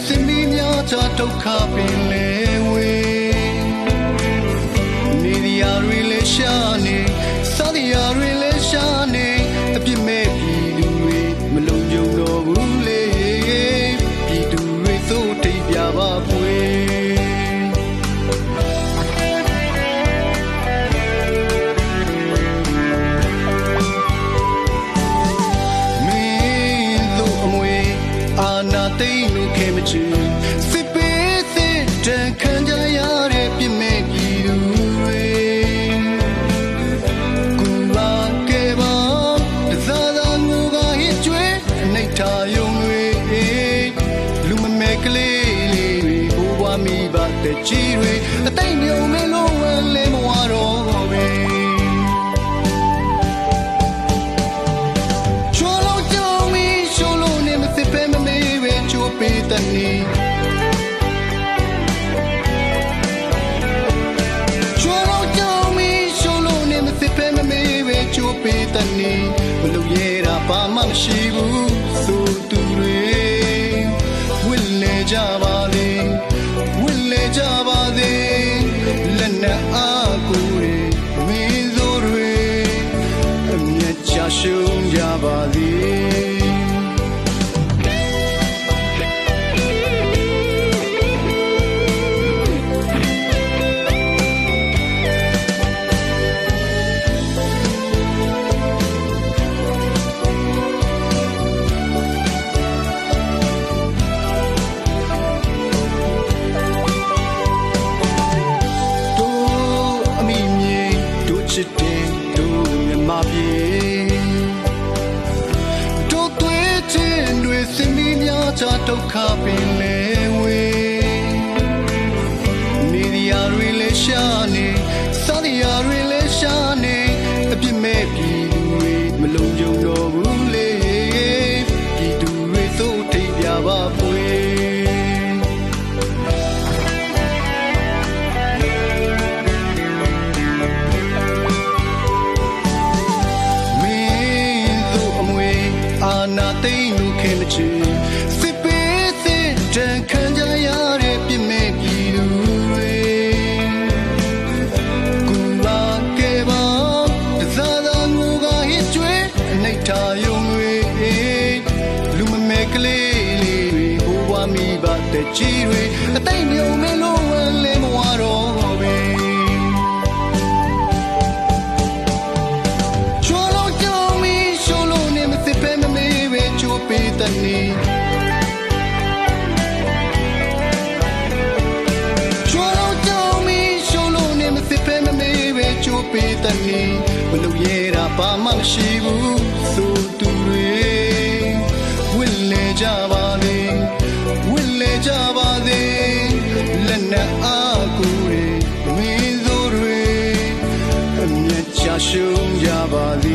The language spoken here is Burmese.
စင်မီများချဒုက္ခပင်လေဝေနေရတွေလဲရှာနေစားရတွေလဲရှာနေအပြစ်မဲ့ပြည်သူတွေမလုံခြုံတော့ဘူးလေပြည်သူတွေသို့တိတ်ပြပါပွေတိတ်လို့ခဲမချီစစ်ပေးစစ်တန်ခံကြရတဲ့ပြစ်မဲ့ပြည်သူတွေကိုပါကဲပါတစားသားငိုကဟစ်ကျွေးနှိတ်ထားယုံတွေလူမမဲကလေးလေးတွေဘိုးဘွားမိဘတဲ့ကြီးတွေအသိမြုံမဲလို့ဝဲလဲမဝတော့ပဲပေးတဲ့နီချွာတော့ကြောင်မီရှုံးလို့နေမစစ်ဖဲမမေးပဲချိုးပေးတဲ့နီမလို့ရတာဘာမှမရှိဘူးဆိုသူတွေဝစ်လေကြပါလေဝစ်လေကြပါသေးလက်နဲ့အားကိုတွေမင်းစိုးတွေအမျက်ချရှုံးကြပါသေးချစ်တဲ့တို့မြမပြေတို့တွေချင်းတွေစင်မီများချဒုက္ခပင်လေဝေနေရတွေလဲရှာနေစားရတွေလဲရှာနေအပြစ်မဲ့ပြည်သူတွေမလုံခြုံတော့ဘူးလေပြည်သူတွေသို့ထိပ်ပြပါပွေနာသိမ်းလို့ခဲမချီစစ်ပေးစစ်တန်ခံကြရတဲ့ပြစ်မဲ့ပြည်သူတွေကိုပါကဲပါတစားသားငိုကဟစ်ကျွေးနှိတ်ထားယုံတွေလူမမဲကလေးလေးတွေဘိုးဘွားမိဘတဲ့ကြီးတွေအသိမြုံမဲလို့ဝဲလဲမဝတော့ပဲပေးတဲ့နီချွာတော့ကြောင်မီရှုံးလို့နေမစစ်ဖဲမမေးပဲချိုးပေးတဲ့နီမလို့ရတာဘာမှမရှိဘူးဆိုသူတွေဝစ်လေကြပါလေဝစ်လေကြပါသေးလက်နဲ့အားကိုတွေမင်းစိုးတွေအမျက်ချရှုံးကြပါလေ